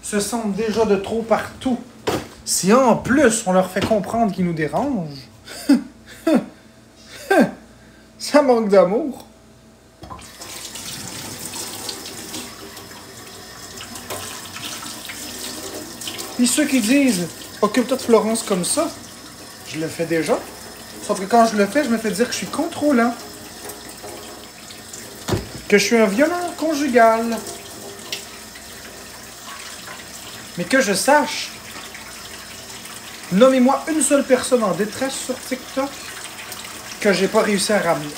Se sentent déjà de trop partout. Si en plus on leur fait comprendre qu'ils nous dérangent, ça manque d'amour. Puis ceux qui disent « Occupe-toi de Florence comme ça », je le fais déjà. Sauf que quand je le fais, je me fais dire que je suis contrôlant. Que je suis un violent conjugal. Mais que je sache, nommez-moi une seule personne en détresse sur TikTok que j'ai pas réussi à ramener.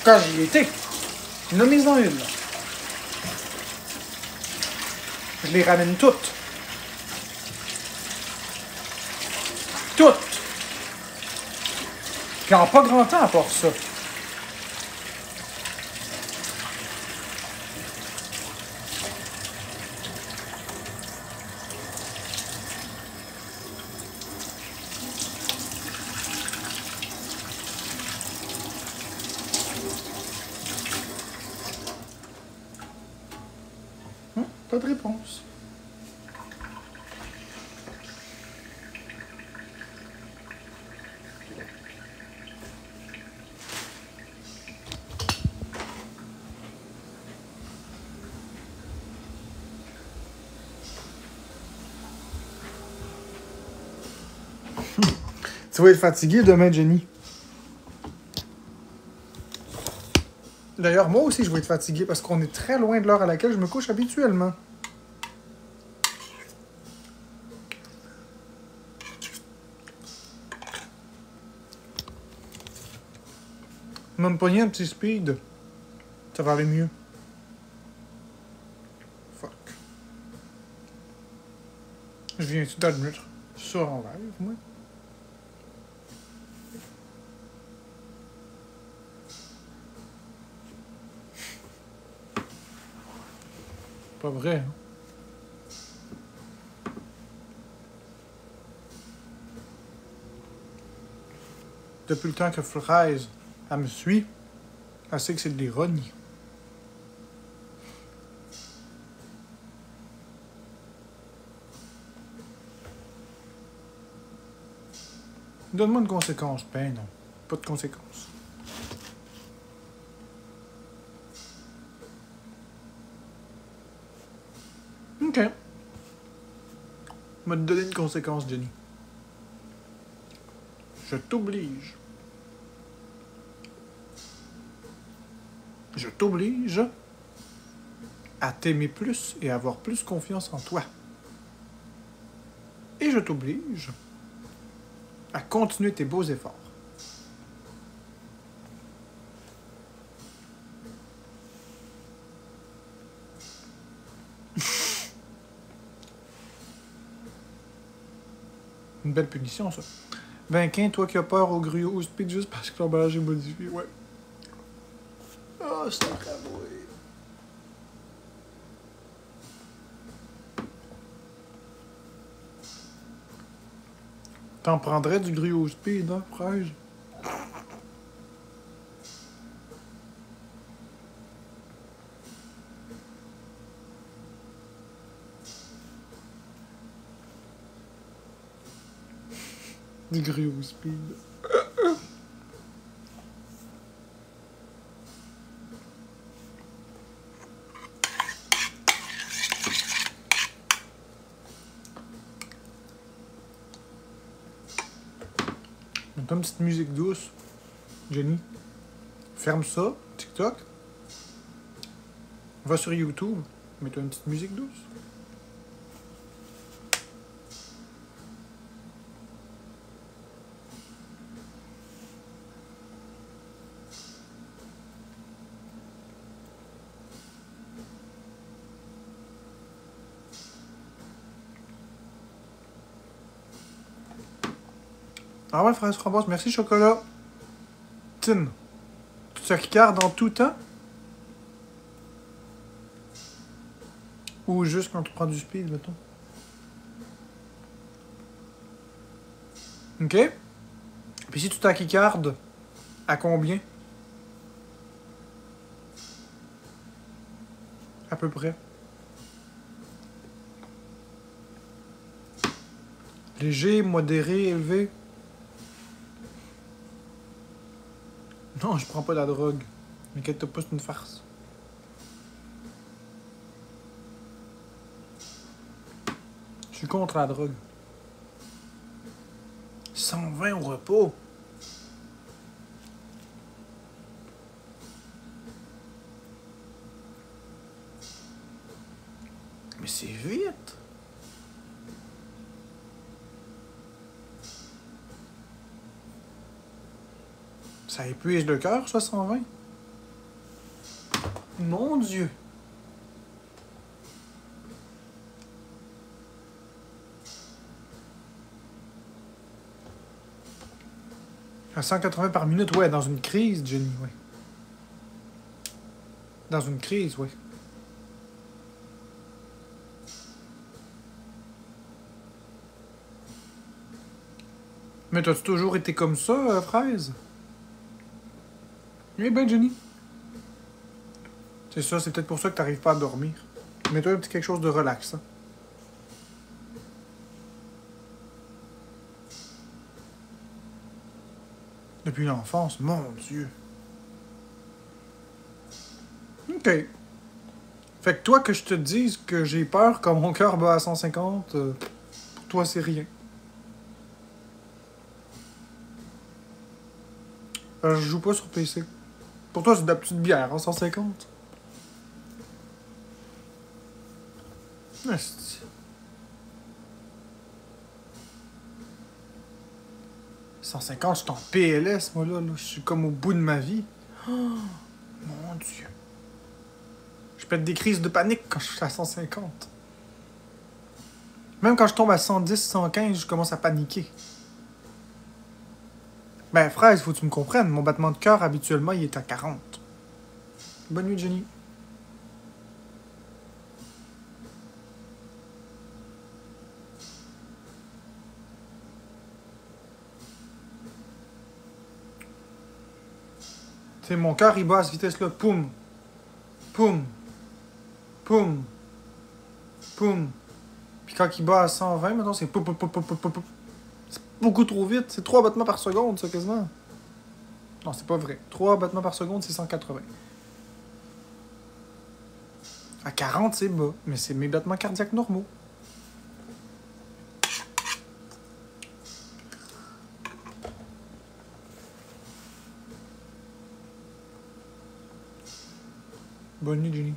Quand j'y étais, nommez-en une. Je les ramène toutes. Toutes. Puis en pas grand temps à part ça. Pas de réponse. Tu vas être fatigué demain, Jenny. D'ailleurs, moi aussi, je vais être fatigué parce qu'on est très loin de l'heure à laquelle je me couche habituellement. Même pogner un petit speed. Ça va aller mieux. Fuck. Je viens-tu d'admettre ça en live, moi? Pas vrai, hein? Depuis le temps que Fraise, elle me suit, elle sait que c'est de l'ironie. Donne-moi une conséquence. Ben non, pas de conséquence. Ok. On va te donner une conséquence, Jenny. Je t'oblige. Je t'oblige à t'aimer plus et à avoir plus confiance en toi. Et je t'oblige à continuer tes beaux efforts. Une belle punition, ça. Vinquin, toi qui as peur au gruau au speed juste parce que l'emballage est modifié, ouais. Oh, c'est un raboué. T'en prendrais du gruau au speed, hein, Fraise? Du gruau au speed. Mets-toi une petite musique douce, Jenny. Ferme ça, TikTok. Va sur YouTube. Mets-toi une petite musique douce. Ah ouais, fraise framboise, merci chocolat. Tine. Tu te regardes en tout temps? Ou juste quand tu prends du speed, mettons? Ok? Puis si tu t'acquicardes, à combien? À peu près. Léger, modéré, élevé. Non, je prends pas la drogue. Inquiète-toi pas, c'est une farce. Je suis contre la drogue. 120 au repos. Mais c'est vite. Ça épuise le cœur, ça, 120. Mon Dieu. À 180 par minute, ouais, dans une crise, Jenny, ouais. Dans une crise, ouais. Mais t'as-tu toujours été comme ça, Fraise? Eh ben, Jenny. C'est ça, c'est peut-être pour ça que t'arrives pas à dormir. Mets-toi un petit quelque chose de relaxant. Depuis l'enfance, mon Dieu. OK. Fait que toi, que je te dise que j'ai peur quand mon cœur bat à 150, pour toi, c'est rien. Je joue pas sur PC. Pour toi, c'est de la petite bière, hein, 150. Asti. 150, je suis en PLS, moi, là. Je suis comme au bout de ma vie. Oh, mon Dieu. Je pète des crises de panique quand je suis à 150. Même quand je tombe à 110, 115, je commence à paniquer. Ben, Fraise, faut que tu me comprennes. Mon battement de cœur, habituellement, il est à 40. Bonne nuit, Jenny. Tu sais, mon cœur, il bat à cette vitesse-là. Poum. Poum. Poum. Poum. Puis quand il bat à 120, maintenant, c'est poum, poum, poum, poum, poum, poum. C'est beaucoup trop vite. C'est 3 battements par seconde, ça, quasiment. Non, c'est pas vrai. 3 battements par seconde, c'est 180. À 40, c'est bas. Mais c'est mes battements cardiaques normaux. Bonne nuit, Jenny.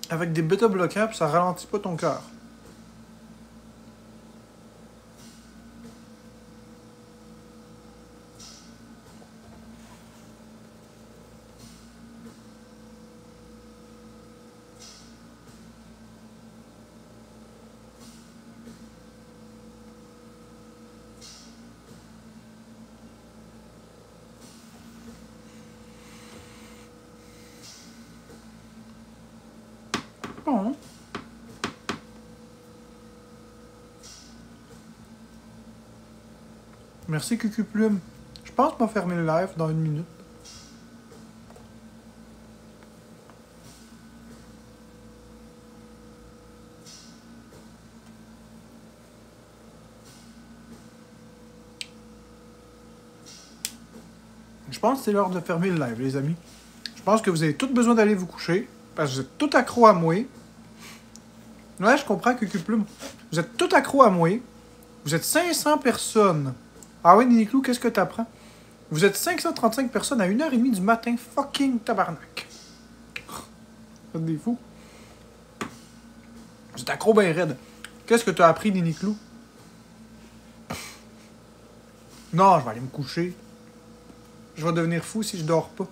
Avec des bêta-bloquants, ça ralentit pas ton cœur. Bon. Merci, Cucu Plume. Je pense m'en fermer le live dans 1 minute. Je pense que c'est l'heure de fermer le live, les amis. Je pense que vous avez tous besoin d'aller vous coucher. Parce que vous êtes tout accro à moi. Ouais, je comprends, Cucu Plume. Vous êtes tout accro à moi. Vous êtes 500 personnes. Ah ouais, Niniclou, qu'est-ce que t'apprends? Vous êtes 535 personnes à 1h30 du matin. Fucking tabarnak. Vous êtes des fous. Vous êtes accro ben raide. Qu'est-ce que t'as appris, Niniclou? Non, je vais aller me coucher. Je vais devenir fou si je dors pas.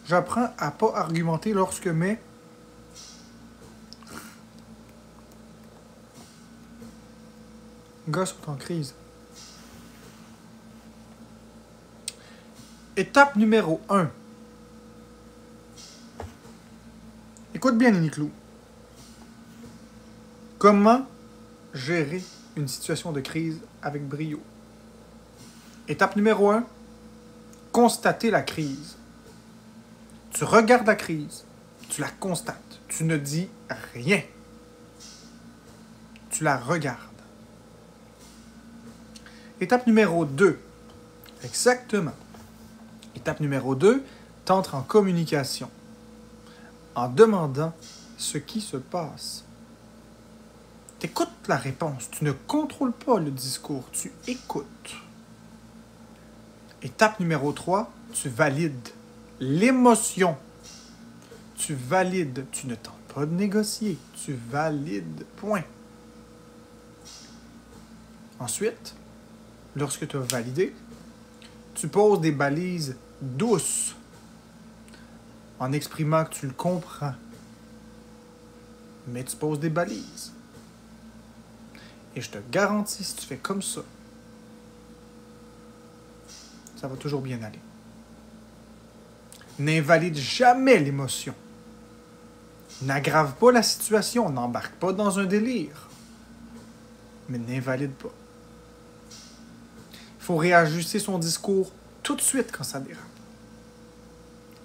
J'apprends à pas argumenter lorsque mais... gars sont en crise. Étape numéro 1. Écoute bien, Niniclou. Comment gérer une situation de crise avec brio? Étape numéro 1. Constater la crise. Tu regardes la crise. Tu la constates. Tu ne dis rien. Tu la regardes. Étape numéro 2. Exactement. Étape numéro 2. T'entres en communication. En demandant ce qui se passe. T'écoutes la réponse. Tu ne contrôles pas le discours. Tu écoutes. Étape numéro 3. Tu valides l'émotion. Tu valides. Tu ne tentes pas de négocier. Tu valides. Point. Ensuite, lorsque tu as validé, tu poses des balises douces en exprimant que tu le comprends. Mais tu poses des balises. Et je te garantis, si tu fais comme ça va toujours bien aller. N'invalide jamais l'émotion. N'aggrave pas la situation, n'embarque pas dans un délire. Mais n'invalide pas. Il faut réajuster son discours tout de suite quand ça dérape.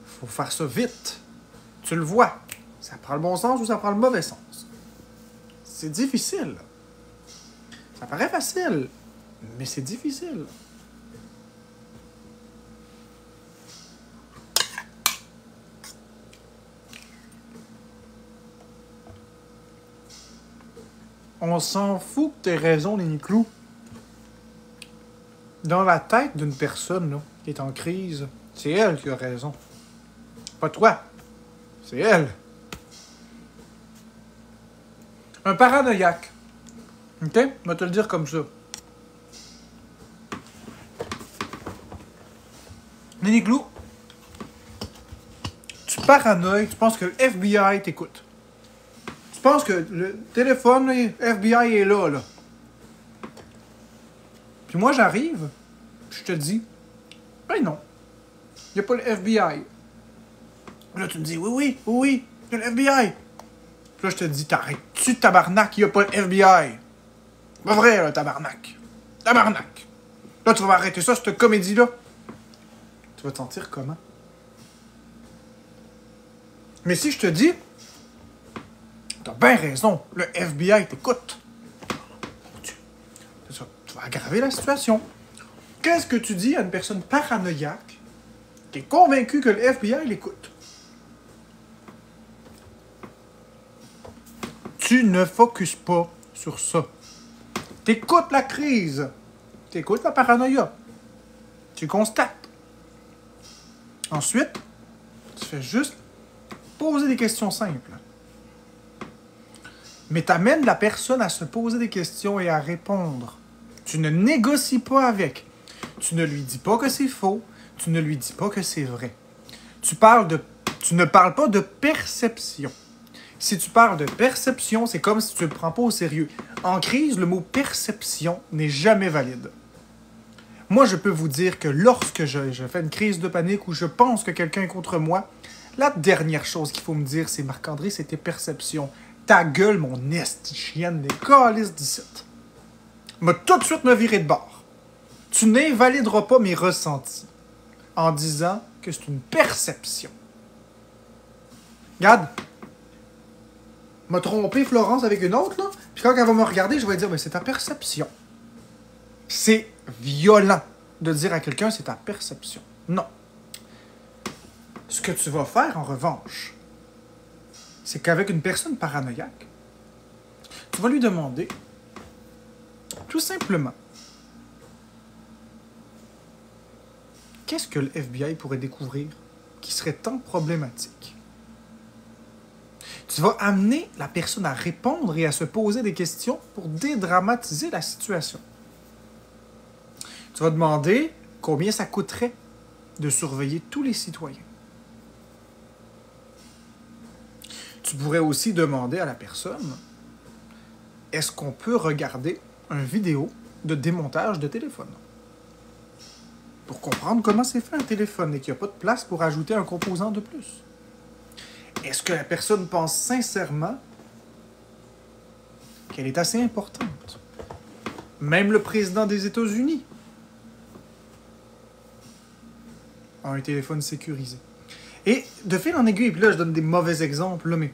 Il faut faire ça vite. Tu le vois. Ça prend le bon sens ou ça prend le mauvais sens. C'est difficile. Ça paraît facile, mais c'est difficile. On s'en fout que t'aies raison, les Niniclous. Dans la tête d'une personne là, qui est en crise, c'est elle qui a raison. Pas toi. C'est elle. Un paranoïaque. OK? Je vais te le dire comme ça. Niniclou, tu paranoïes, tu penses que le FBI t'écoute. Tu penses que le téléphone, le FBI est là. Puis moi, j'arrive, je te dis, ben non, il n'y a pas le FBI. Là, tu me dis, oui, il y a le FBI. Puis là, je te dis, t'arrêtes-tu, tabarnak, il n'y a pas le FBI. Pas vrai, là, tabarnak. Tabarnak. Là, tu vas arrêter ça, cette comédie-là. Tu vas te sentir comment? Mais si je te dis, t'as bien raison, le FBI t'écoute. Tu vas aggraver la situation. Qu'est-ce que tu dis à une personne paranoïaque qui est convaincue que le FBI l'écoute? Tu ne focuses pas sur ça. T'écoutes la crise. T'écoutes la paranoïa. Tu constates. Ensuite, tu fais juste poser des questions simples. Mais t'amènes la personne à se poser des questions et à répondre. Tu ne négocies pas avec. Tu ne lui dis pas que c'est faux. Tu ne lui dis pas que c'est vrai. Tu ne parles pas de perception. Si tu parles de perception, c'est comme si tu ne le prends pas au sérieux. En crise, le mot perception n'est jamais valide. Moi, je peux vous dire que lorsque je fais une crise de panique ou je pense que quelqu'un est contre moi, la dernière chose qu'il faut me dire, c'est « Marc-André, c'est tes perceptions. Ta gueule, mon esti chienne, des calices d'ici. » M'a tout de suite me virer de bord. Tu n'invalideras pas mes ressentis en disant que c'est une perception. Regarde, m'a trompé Florence avec une autre, là, puis quand elle va me regarder, je vais dire « Mais c'est ta perception. » C'est violent de dire à quelqu'un « C'est ta perception. » Non. Ce que tu vas faire, en revanche, c'est qu'avec une personne paranoïaque, tu vas lui demander, tout simplement, qu'est-ce que le FBI pourrait découvrir qui serait tant problématique? Tu vas amener la personne à répondre et à se poser des questions pour dédramatiser la situation. Tu vas demander combien ça coûterait de surveiller tous les citoyens. Tu pourrais aussi demander à la personne, est-ce qu'on peut regarder une vidéo de démontage de téléphone. Pour comprendre comment c'est fait un téléphone et qu'il n'y a pas de place pour ajouter un composant de plus. Est-ce que la personne pense sincèrement qu'elle est assez importante? Même le président des États-Unis a un téléphone sécurisé. Et de fil en aiguille, puis là je donne des mauvais exemples, là, mais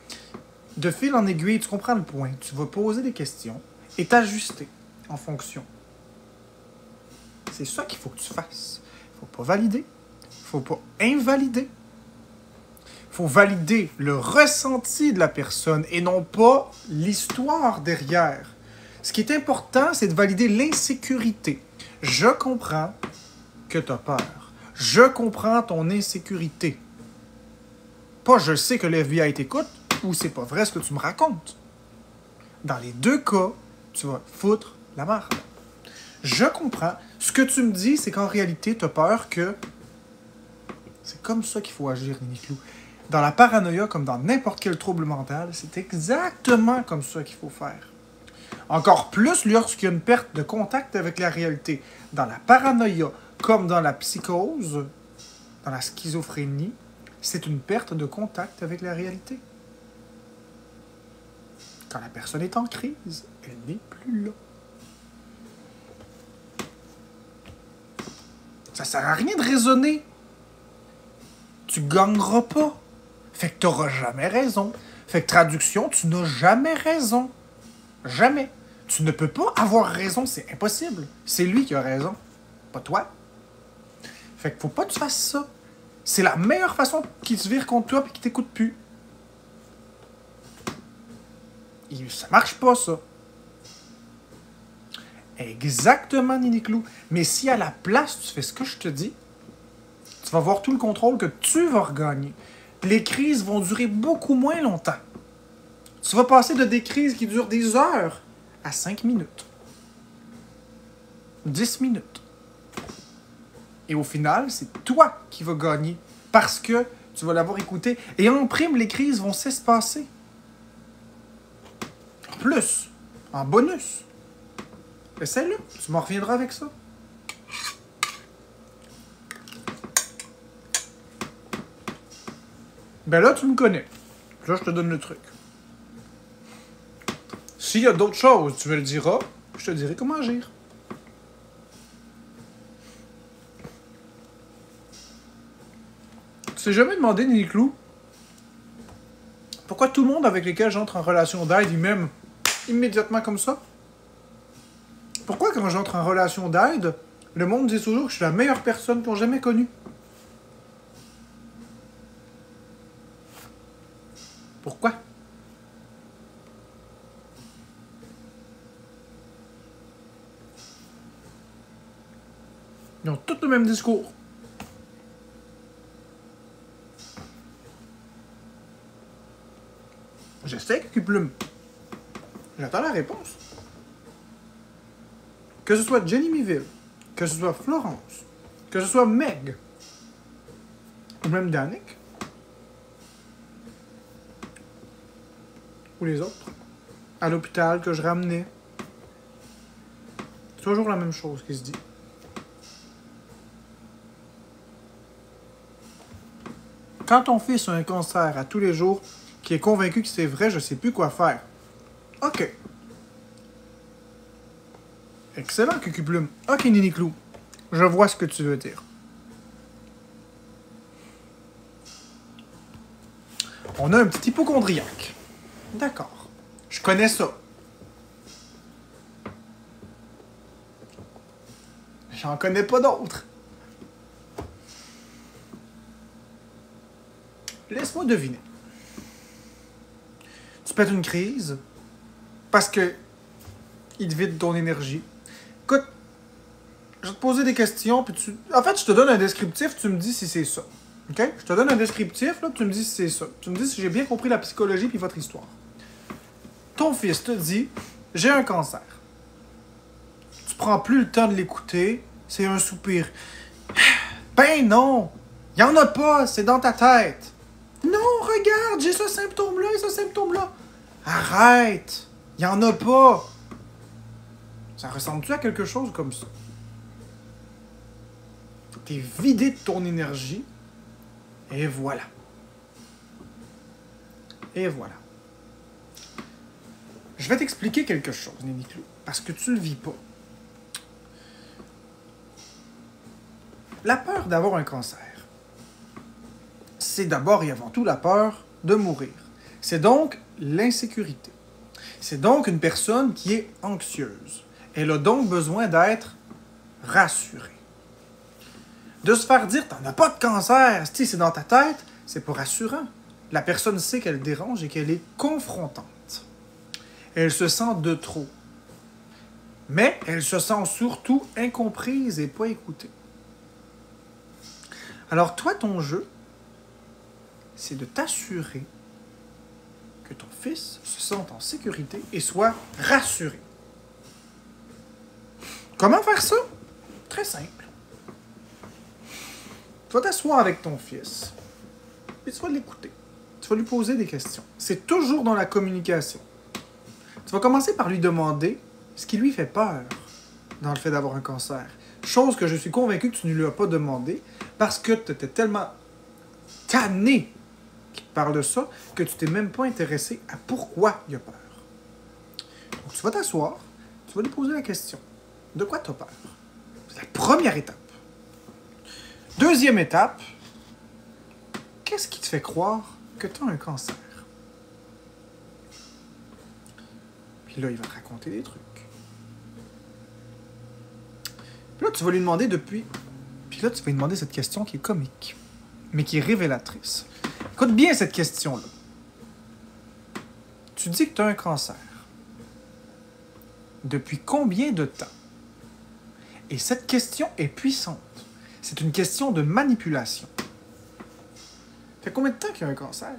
de fil en aiguille, tu comprends le point. Tu vas poser des questions et t'ajuster en fonction. C'est ça qu'il faut que tu fasses. Il ne faut pas valider, il ne faut pas invalider. Il faut valider le ressenti de la personne et non pas l'histoire derrière. Ce qui est important, c'est de valider l'insécurité. Je comprends que tu as peur. Je comprends ton insécurité. Pas je sais que le FBI t'écoute ou c'est pas vrai ce que tu me racontes. Dans les deux cas, tu vas foutre la merde. Je comprends. Ce que tu me dis, c'est qu'en réalité, tu as peur que... C'est comme ça qu'il faut agir, Niniclou. Dans la paranoïa, comme dans n'importe quel trouble mental, c'est exactement comme ça qu'il faut faire. Encore plus lorsqu'il y a une perte de contact avec la réalité. Dans la paranoïa, comme dans la psychose, dans la schizophrénie, c'est une perte de contact avec la réalité. Quand la personne est en crise, elle n'est plus là. Ça sert à rien de raisonner. Tu gagneras pas. Fait que tu n'auras jamais raison. Fait que traduction, tu n'as jamais raison. Jamais. Tu ne peux pas avoir raison, c'est impossible. C'est lui qui a raison, pas toi. Fait qu'il faut pas que tu fasses ça. C'est la meilleure façon qu'il se vire contre toi et qu'il t'écoute plus. Ça marche pas, ça. Exactement, Niniclou. Mais si à la place, tu fais ce que je te dis, tu vas avoir tout le contrôle que tu vas regagner. Les crises vont durer beaucoup moins longtemps. Tu vas passer de des crises qui durent des heures à 5 minutes. 10 minutes. Et au final, c'est toi qui vas gagner parce que tu vas l'avoir écouté. Et en prime, les crises vont s'espacer. En plus, en bonus. Essaye-le, tu m'en reviendras avec ça. Ben là, tu me connais. Là, je te donne le truc. S'il y a d'autres choses, tu me le diras, je te dirai comment agir. Tu t'es jamais demandé, Niniclou, pourquoi tout le monde avec lequel j'entre en relation d'aide, il m'aime immédiatement comme ça? Pourquoi quand j'entre en relation d'aide, le monde dit toujours que je suis la meilleure personne qu'ils ont jamais connue? Pourquoi? Ils ont tous le même discours. Je sais que Plume. J'attends la réponse. Que ce soit Jenny Miville, que ce soit Florence, que ce soit Meg, ou même Danick, ou les autres, à l'hôpital que je ramenais. C'est toujours la même chose qui se dit. Quand ton fils a un cancer à tous les jours, qui est convaincu que c'est vrai, je sais plus quoi faire. OK. Excellent, Cucuplume. OK, Niniclou. Je vois ce que tu veux dire. On a un petit hypochondriaque. D'accord. Je connais ça. J'en connais pas d'autres. Laisse-moi deviner. Tu pètes une crise parce que il te vide ton énergie. Écoute, je vais te poser des questions, puis en fait, je te donne un descriptif, tu me dis si c'est ça. OK? Je te donne un descriptif, là, puis tu me dis si c'est ça. Tu me dis si j'ai bien compris la psychologie puis votre histoire. Ton fils te dit, j'ai un cancer. Tu prends plus le temps de l'écouter, c'est un soupir. Ben non! Il y en a pas, c'est dans ta tête. Non, regarde, j'ai ce symptôme-là et ce symptôme-là. Arrête! Il y en a pas. Ça ressemble-tu à quelque chose comme ça? T'es vidé de ton énergie, et voilà. Et voilà. Je vais t'expliquer quelque chose, Néni Clou, parce que tu le vis pas. La peur d'avoir un cancer, c'est d'abord et avant tout la peur de mourir. C'est donc l'insécurité. C'est donc une personne qui est anxieuse. Elle a donc besoin d'être rassurée. De se faire dire « t'en as pas de cancer, c'est dans ta tête », c'est pas rassurant. La personne sait qu'elle dérange et qu'elle est confrontante. Elle se sent de trop. Mais elle se sent surtout incomprise et pas écoutée. Alors toi, ton jeu, c'est de t'assurer que ton fils se sente en sécurité et soit rassuré. Comment faire ça? Très simple. Tu vas t'asseoir avec ton fils et tu vas l'écouter. Tu vas lui poser des questions. C'est toujours dans la communication. Tu vas commencer par lui demander ce qui lui fait peur dans le fait d'avoir un cancer. Chose que je suis convaincu que tu ne lui as pas demandé parce que tu étais tellement tanné qu'il te parle de ça que tu t'es même pas intéressé à pourquoi il a peur. Donc tu vas t'asseoir, tu vas lui poser la question. De quoi tu as peur? C'est la première étape. Deuxième étape, qu'est-ce qui te fait croire que tu as un cancer? Puis là, il va te raconter des trucs. Puis là, tu vas lui demander depuis... Puis là, tu vas lui demander cette question qui est comique, mais qui est révélatrice. Écoute bien cette question-là. Tu dis que tu as un cancer. Depuis combien de temps? Et cette question est puissante. C'est une question de manipulation. Ça fait combien de temps qu'il y a un cancer?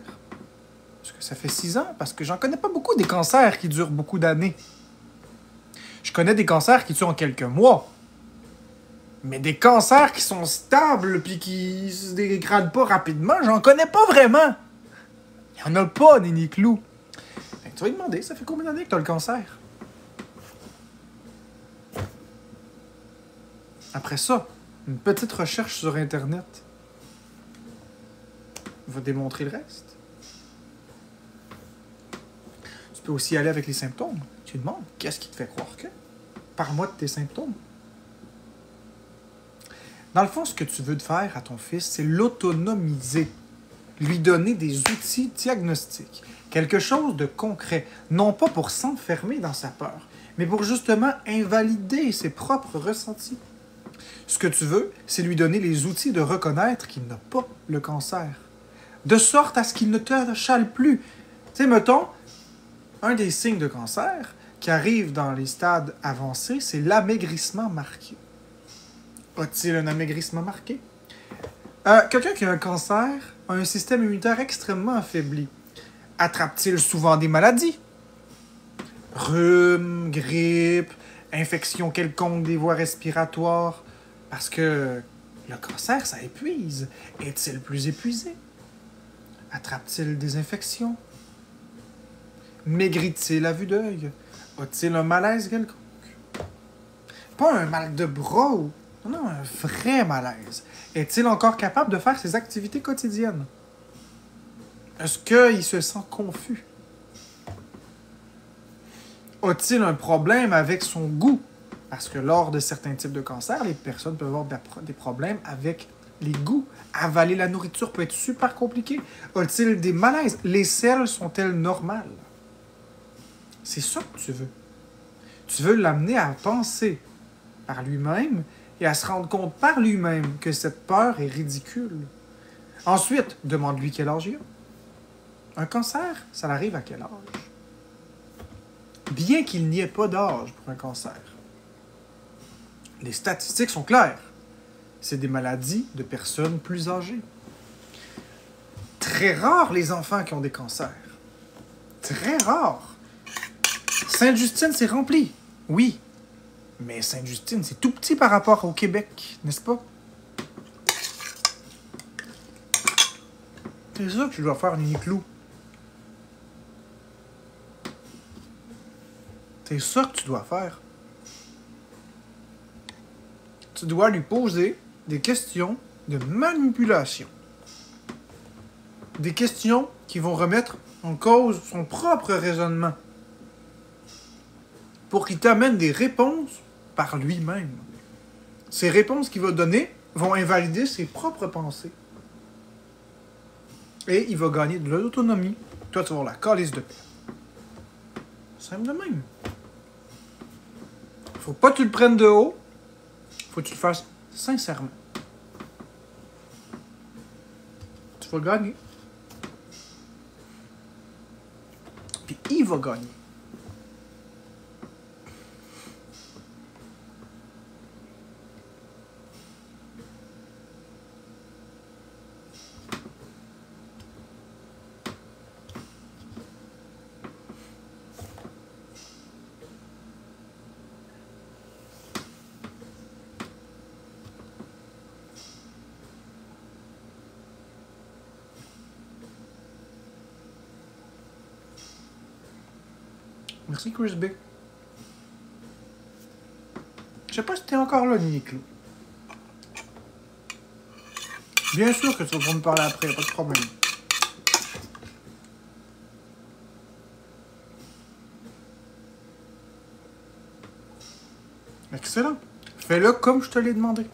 Est-ce que ça fait 6 ans? Parce que j'en connais pas beaucoup des cancers qui durent beaucoup d'années. Je connais des cancers qui durent en quelques mois. Mais des cancers qui sont stables puis qui se dégradent pas rapidement, j'en connais pas vraiment. Il y en a pas, Néni Clou. Tu vas lui demander, ça fait combien d'années que tu as le cancer? Après ça, une petite recherche sur Internet va démontrer le reste. Tu peux aussi aller avec les symptômes. Tu lui demandes, qu'est-ce qui te fait croire que? Parle-moi de tes symptômes. Dans le fond, ce que tu veux faire à ton fils, c'est l'autonomiser. Lui donner des outils diagnostiques. Quelque chose de concret. Non pas pour s'enfermer dans sa peur, mais pour justement invalider ses propres ressentis. Ce que tu veux, c'est lui donner les outils de reconnaître qu'il n'a pas le cancer. De sorte à ce qu'il ne te chale plus. Tu sais, mettons, un des signes de cancer qui arrive dans les stades avancés, c'est l'amaigrissement marqué. A-t-il un amaigrissement marqué? Quelqu'un qui a un cancer a un système immunitaire extrêmement affaibli. Attrape-t-il souvent des maladies? Rhume, grippe, infection quelconque des voies respiratoires? Parce que le cancer, ça épuise. Est-il plus épuisé? Attrape-t-il des infections? Maigrit-il à vue d'œil? A-t-il un malaise quelconque? Pas un mal de bras ou... Non, un vrai malaise. Est-il encore capable de faire ses activités quotidiennes? Est-ce qu'il se sent confus? A-t-il un problème avec son goût? Parce que lors de certains types de cancers, les personnes peuvent avoir des problèmes avec les goûts. Avaler la nourriture peut être super compliqué. A-t-il des malaises? Les selles sont-elles normales? C'est ça que tu veux. Tu veux l'amener à penser par lui-même et à se rendre compte par lui-même que cette peur est ridicule. Ensuite, demande-lui quel âge il a. Un cancer, ça arrive à quel âge? Bien qu'il n'y ait pas d'âge pour un cancer. Les statistiques sont claires. C'est des maladies de personnes plus âgées. Très rares les enfants qui ont des cancers. Très rares. Sainte-Justine, c'est rempli. Oui. Mais Sainte-Justine, c'est tout petit par rapport au Québec, n'est-ce pas? C'est ça que tu dois faire, Néni Clou. C'est ça que tu dois faire. Tu dois lui poser des questions de manipulation. Des questions qui vont remettre en cause son propre raisonnement. Pour qu'il t'amène des réponses par lui-même. Ces réponses qu'il va donner vont invalider ses propres pensées. Et il va gagner de l'autonomie. Toi, tu vas avoir la calice de paix. Simple de même. Faut pas que tu le prennes de haut. Faut que tu le fasses sincèrement. Tu vas gagner. Puis il va gagner. Merci Chris B. Je sais pas si t'es encore là, Nico. Bien sûr que tu vas pouvoir me parler après, pas de problème. Excellent. Fais-le comme je te l'ai demandé.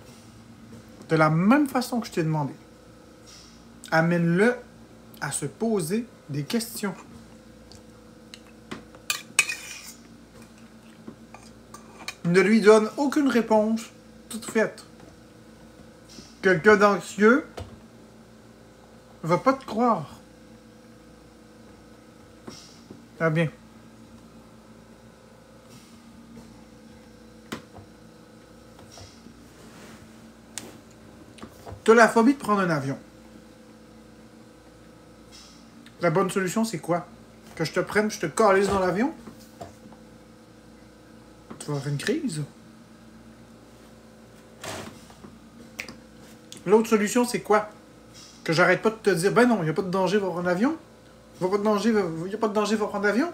De la même façon que je t'ai demandé. Amène-le à se poser des questions. Ne lui donne aucune réponse toute faite. Quelqu'un d'anxieux va pas te croire. Ah bien. T'as la phobie de prendre un avion. La bonne solution, c'est quoi? Que je te prenne, je te calisse dans l'avion? Tu vas avoir une crise. L'autre solution, c'est quoi? Que j'arrête pas de te dire, ben non, il n'y a pas de danger, va prendre l'avion. Il n'y a pas de danger, va prendre l'avion.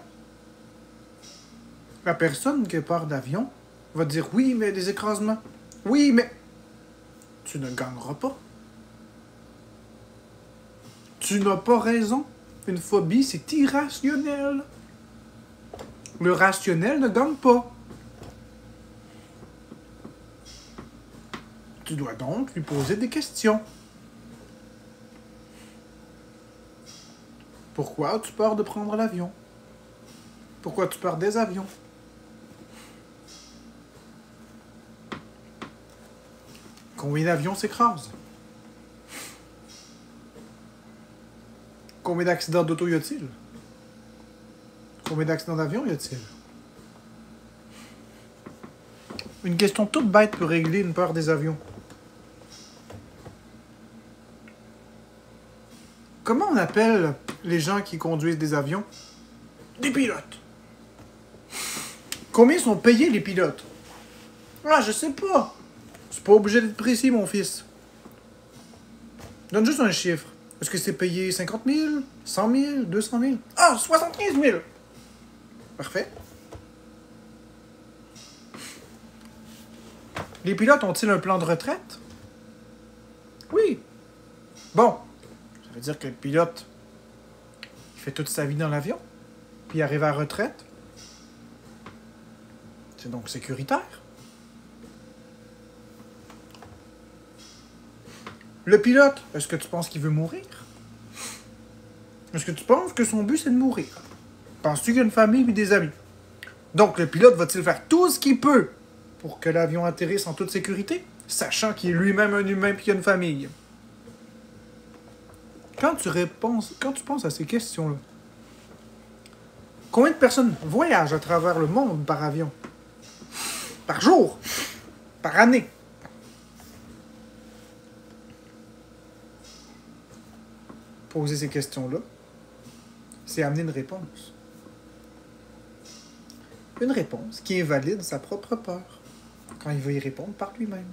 La personne qui a peur d'avion va dire, oui, mais des écrasements. Oui, mais... Tu ne gagneras pas. Tu n'as pas raison. Une phobie, c'est irrationnel. Le rationnel ne gagne pas. Tu dois donc lui poser des questions. Pourquoi as-tu peur de prendre l'avion? Pourquoi tu peur des avions? Combien d'avions s'écrasent? Combien d'accidents d'auto y a-t-il? Combien d'accidents d'avion y a-t-il? Une question toute bête peut régler une peur des avions. Comment on appelle les gens qui conduisent des avions? Des pilotes. Combien sont payés les pilotes? Ah, je sais pas. C'est pas obligé d'être précis, mon fils. Donne juste un chiffre. Est-ce que c'est payé 50 000, 100 000, 200 000? Ah, 75 000! Parfait. Les pilotes ont-ils un plan de retraite? Oui. Bon. Ça veut dire que le pilote, il fait toute sa vie dans l'avion, puis il arrive à la retraite. C'est donc sécuritaire. Le pilote, est-ce que tu penses qu'il veut mourir? Est-ce que tu penses que son but, c'est de mourir? Penses-tu qu'il y a une famille et des amis? Donc, le pilote va-t-il faire tout ce qu'il peut pour que l'avion atterrisse en toute sécurité, sachant qu'il est lui-même un humain et qu'il y a une famille? Quand tu penses à ces questions-là, combien de personnes voyagent à travers le monde par avion? Par jour? Par année? Poser ces questions-là, c'est amener une réponse. Une réponse qui invalide sa propre peur quand il va y répondre par lui-même.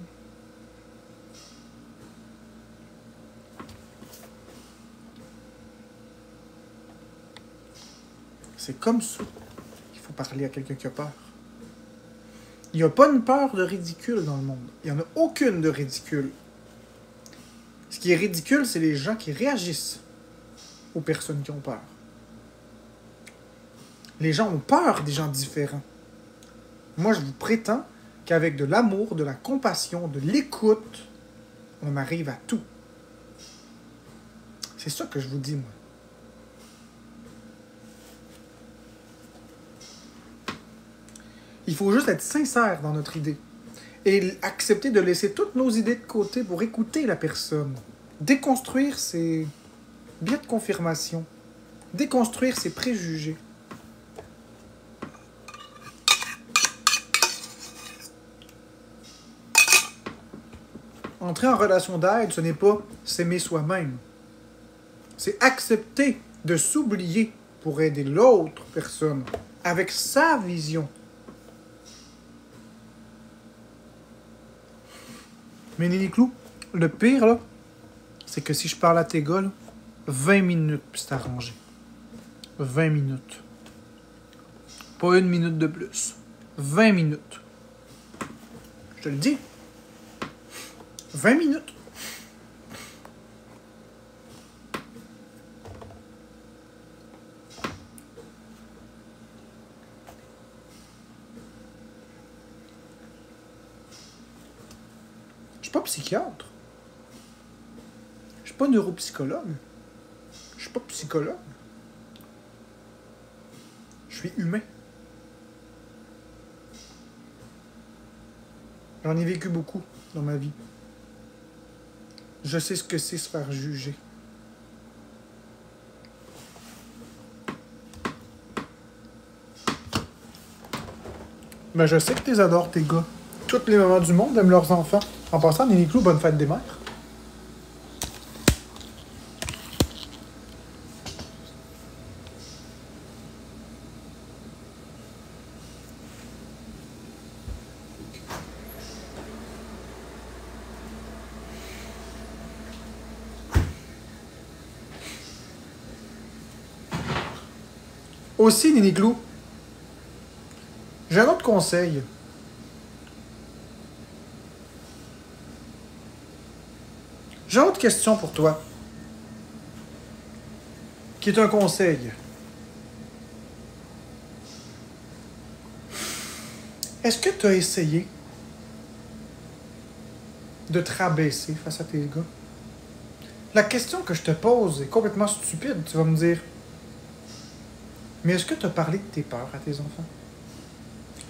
C'est comme ça qu'il faut parler à quelqu'un qui a peur. Il n'y a pas une peur de ridicule dans le monde. Il n'y en a aucune de ridicule. Ce qui est ridicule, c'est les gens qui réagissent aux personnes qui ont peur. Les gens ont peur des gens différents. Moi, je vous prétends qu'avec de l'amour, de la compassion, de l'écoute, on arrive à tout. C'est ça que je vous dis, moi. Il faut juste être sincère dans notre idée. Et accepter de laisser toutes nos idées de côté pour écouter la personne. Déconstruire ses biais de confirmation. Déconstruire ses préjugés. Entrer en relation d'aide, ce n'est pas s'aimer soi-même. C'est accepter de s'oublier pour aider l'autre personne avec sa vision. Mais Nini Clou, le pire, là, c'est que si je parle à tes gars, là, 20 minutes, puis c'est arrangé. 20 minutes. Pas une minute de plus. 20 minutes. Je te le dis. 20 minutes. Je suis pas psychiatre. Je suis pas neuropsychologue. Je suis pas psychologue. Je suis humain. J'en ai vécu beaucoup dans ma vie. Je sais ce que c'est se faire juger. Mais je sais que tu les adores, tes gars. Tous les mamans du monde aiment leurs enfants. En passant, Nini Clou, bonne fête des mères. Aussi, Nini Clou, j'ai un autre conseil. J'ai une autre question pour toi. Qui est un conseil. Est-ce que tu as essayé de te rabaisser face à tes gars? La question que je te pose est complètement stupide, tu vas me dire. Mais est-ce que tu as parlé de tes peurs à tes enfants?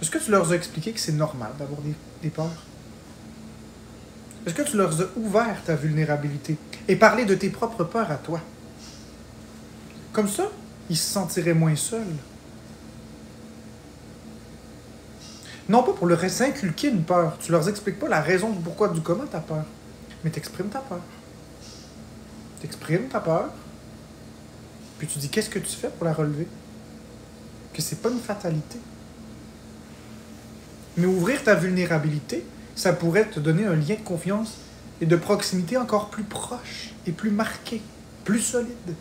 Est-ce que tu leur as expliqué que c'est normal d'avoir des peurs? Est-ce que tu leur as ouvert ta vulnérabilité et parlé de tes propres peurs à toi? Comme ça, ils se sentiraient moins seuls. Non pas pour leur inculquer une peur. Tu leur expliques pas la raison du pourquoi, du comment t'as peur. Mais t'exprimes ta peur. T'exprimes ta peur. Puis tu dis qu'est-ce que tu fais pour la relever. Que c'est pas une fatalité. Mais ouvrir ta vulnérabilité, ça pourrait te donner un lien de confiance et de proximité encore plus proche et plus marqué, plus solide,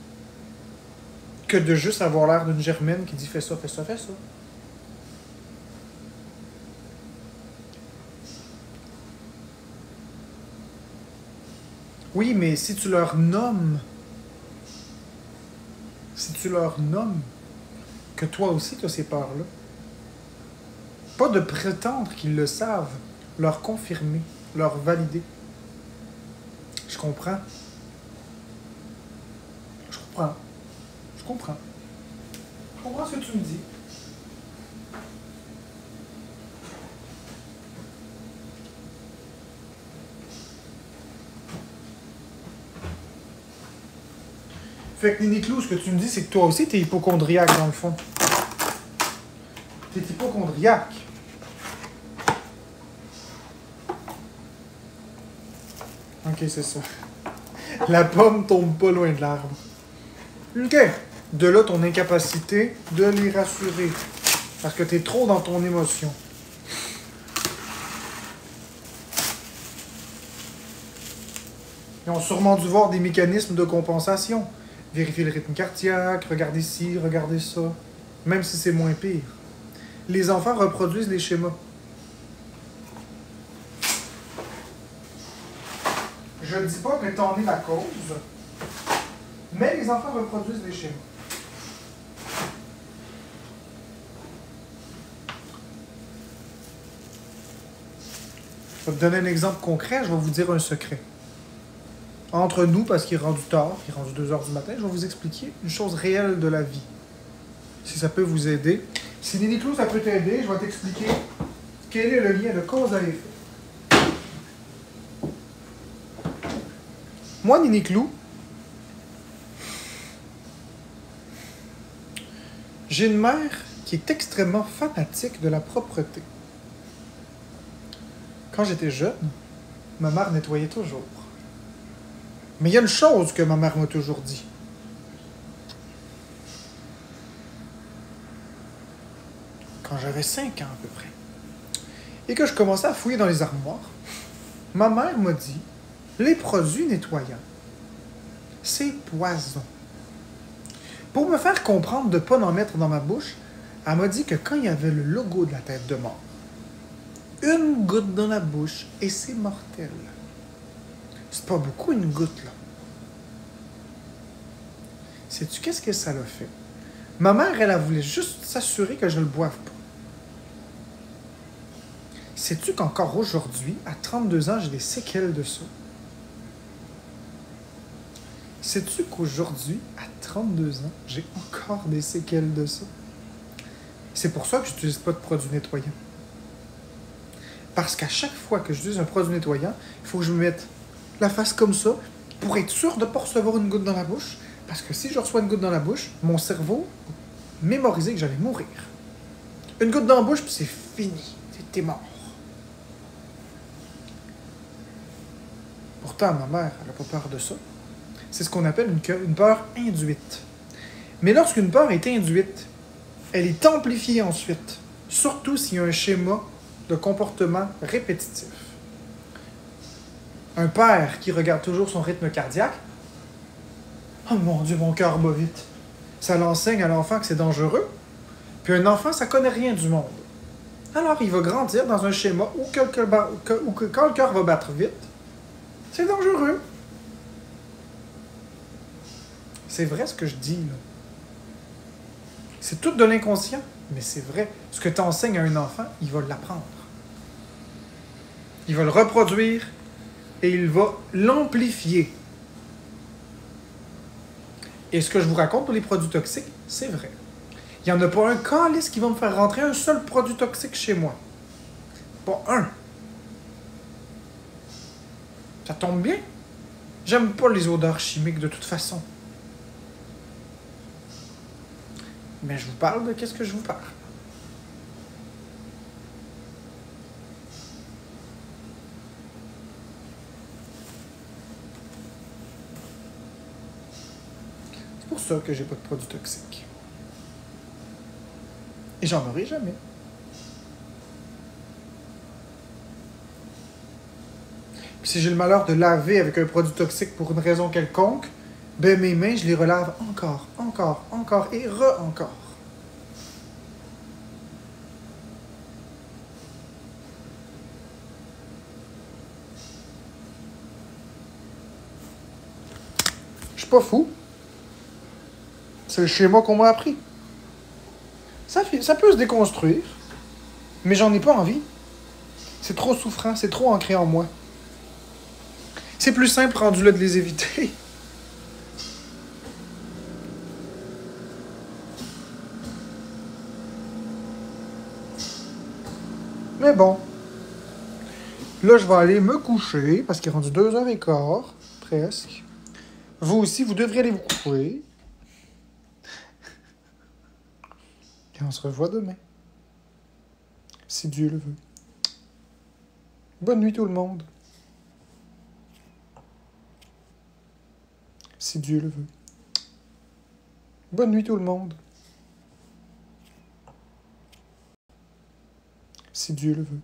que de juste avoir l'air d'une germaine qui dit fais ça, fais ça, fais ça. Oui, mais si tu leur nommes que toi aussi tu as ces peurs-là, pas de prétendre qu'ils le savent, leur confirmer, leur valider. Je comprends. Je comprends. Je comprends. Je comprends ce que tu me dis. Fait que Nini Clou, ce que tu me dis, c'est que toi aussi, t'es hypocondriaque dans le fond. T'es hypocondriaque. Ok, c'est ça. La pomme tombe pas loin de l'arbre. Ok. De là, ton incapacité de les rassurer. Parce que t'es trop dans ton émotion. Ils ont sûrement dû voir des mécanismes de compensation. Vérifier le rythme cardiaque, regarder ci, regarder ça. Même si c'est moins pire. Les enfants reproduisent les schémas. Je ne dis pas que t'en es la cause, mais les enfants reproduisent les schémas. Je vais te donner un exemple concret, je vais vous dire un secret. Entre nous, parce qu'il est rendu tard, il est rendu 2 heures du matin, je vais vous expliquer une chose réelle de la vie. Si ça peut vous aider. Si Nini Clou, ça peut t'aider, je vais t'expliquer quel est le lien de cause à effet. Moi, Nini Clou, j'ai une mère qui est extrêmement fanatique de la propreté. Quand j'étais jeune, ma mère nettoyait toujours. Mais il y a une chose que ma mère m'a toujours dit. Quand j'avais 5 ans à peu près, et que je commençais à fouiller dans les armoires, ma mère m'a dit, les produits nettoyants, c'est poison. Pour me faire comprendre de ne pas en mettre dans ma bouche, elle m'a dit que quand il y avait le logo de la tête de mort, une goutte dans la bouche et c'est mortel. C'est pas beaucoup une goutte, là. Sais-tu qu'est-ce que ça l'a fait? Ma mère, elle voulait juste s'assurer que je ne le boive pas. Sais-tu qu'encore aujourd'hui, à 32 ans, j'ai des séquelles de ça? Sais-tu qu'aujourd'hui, à 32 ans, j'ai encore des séquelles de ça? C'est pour ça que je n'utilise pas de produits nettoyants. Parce qu'à chaque fois que j'utilise un produit nettoyant, il faut que je me mette la face comme ça pour être sûr de ne pas recevoir une goutte dans la bouche. Parce que si je reçois une goutte dans la bouche, mon cerveau va mémoriser que j'allais mourir. Une goutte dans la bouche, puis c'est fini. T'es mort. Pourtant, ma mère, elle n'a pas peur de ça. C'est ce qu'on appelle une peur induite. Mais lorsqu'une peur est induite, elle est amplifiée ensuite. Surtout s'il y a un schéma de comportement répétitif. Un père qui regarde toujours son rythme cardiaque, « Oh mon Dieu, mon cœur bat vite », ça l'enseigne à l'enfant que c'est dangereux. Puis un enfant, ça connaît rien du monde. Alors, il va grandir dans un schéma où quand le cœur va battre vite, c'est dangereux. C'est vrai ce que je dis, là. C'est tout de l'inconscient, mais c'est vrai. Ce que tu enseignes à un enfant, il va l'apprendre. Il va le reproduire et il va l'amplifier. Et ce que je vous raconte pour les produits toxiques, c'est vrai. Il n'y en a pas un calice qui va me faire rentrer un seul produit toxique chez moi. Pas un. Ça tombe bien. J'aime pas les odeurs chimiques de toute façon. Mais je vous parle de qu'est-ce que je vous parle. C'est pour ça que j'ai pas de produits toxiques. Et j'en aurai jamais. Puis si j'ai le malheur de laver avec un produit toxique pour une raison quelconque, ben mes mains, je les relave encore et encore. Je suis pas fou. C'est le schéma qu'on m'a appris. Ça peut se déconstruire, mais j'en ai pas envie. C'est trop souffrant, c'est trop ancré en moi. C'est plus simple rendu là de les éviter. Mais bon. Là, je vais aller me coucher, parce qu'il est rendu 2h15, presque. Vous aussi, vous devriez aller vous coucher. Et on se revoit demain. Si Dieu le veut. Bonne nuit tout le monde. Si Dieu le veut. Bonne nuit tout le monde. Si Dieu le veut.